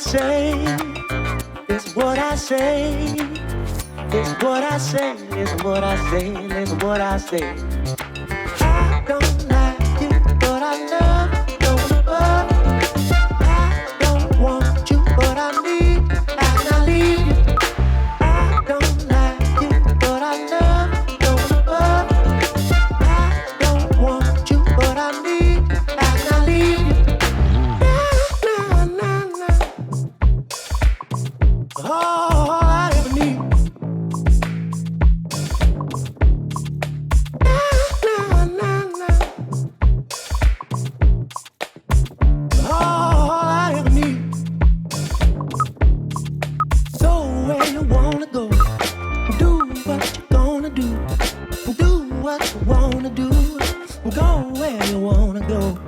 say, it's what I say, it's what I say, it's what I say, it's what I say. I don't like you, but I love you, don't love. I don't want you, but I need, and I leave you. I don't like you, but I love you, don't love. I don't want you, but I need, and I leave you. Na, na, na, na. All I ever need. Na, na, na. All I ever need. Go where you wanna go. Do what you gonna do. Do what you wanna do. Go where you wanna go.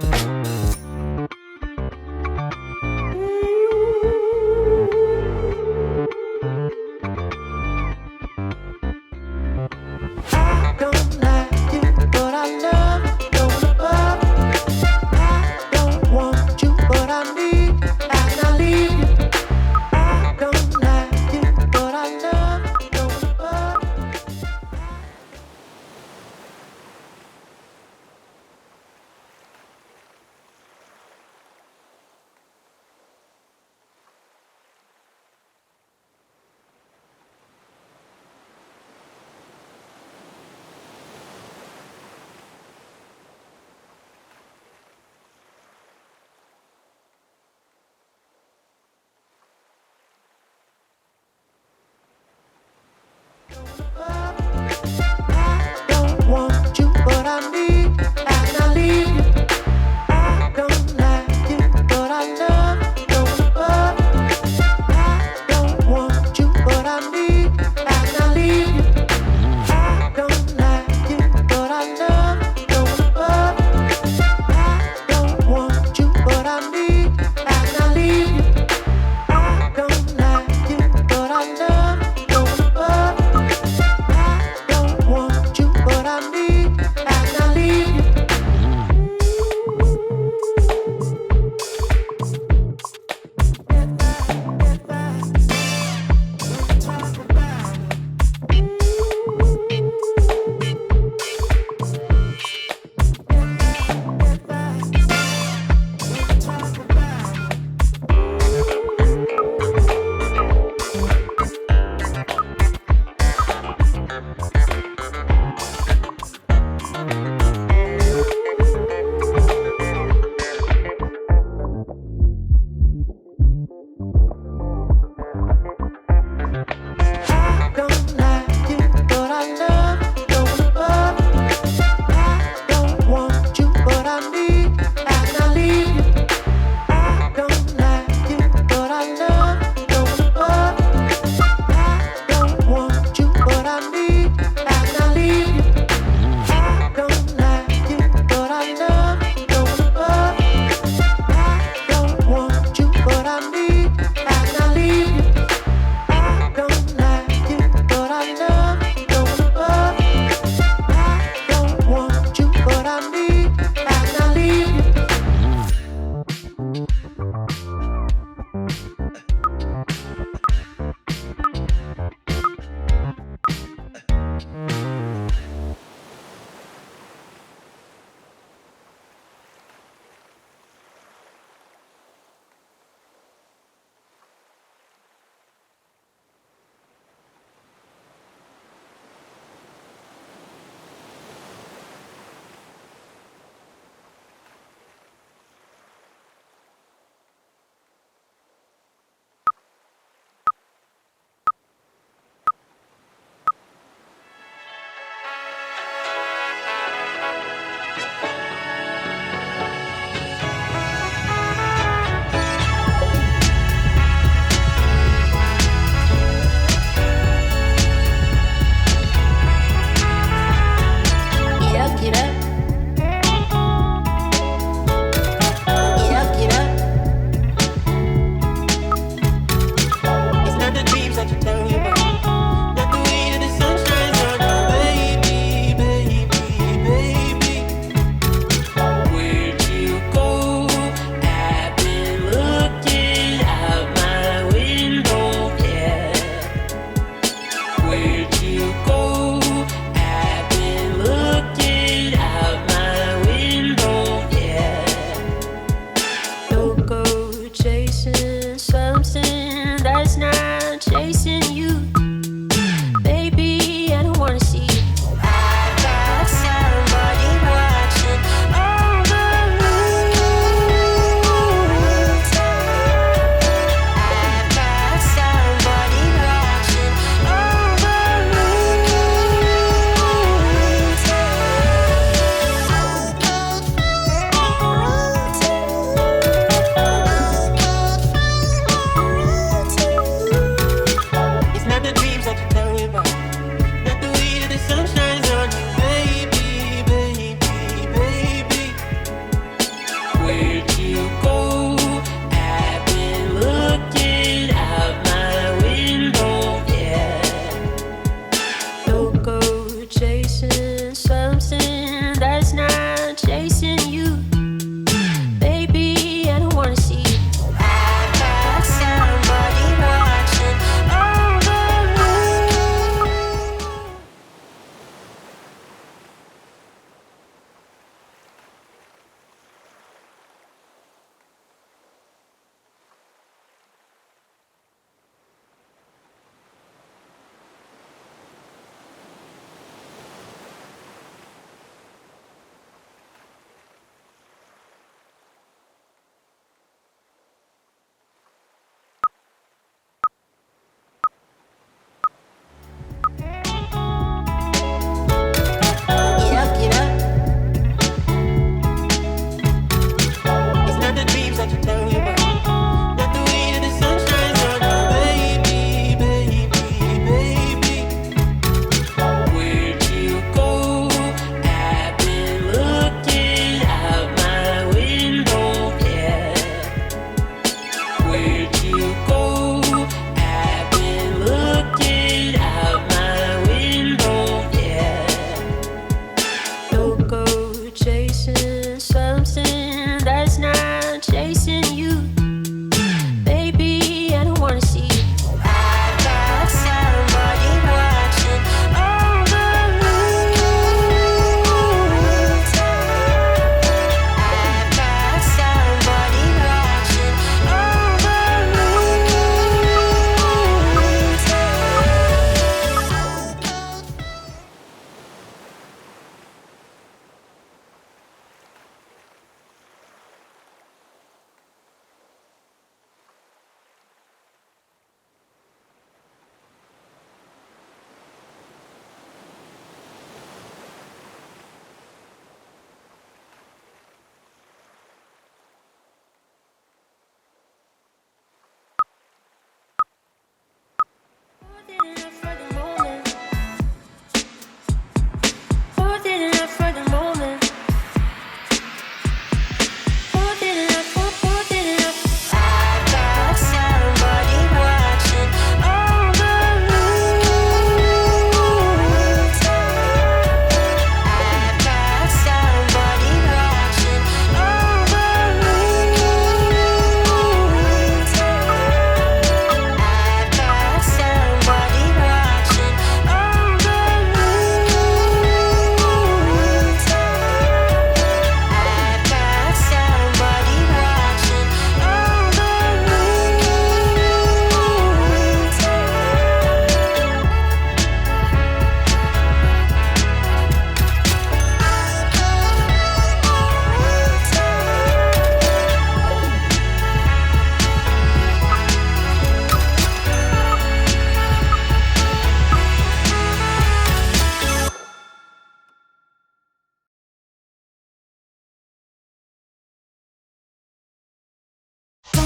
I don't like you, but I love you, don't love. I don't want you, but I need, and I leave you. I don't like you, but I love you, don't love.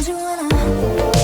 you wanna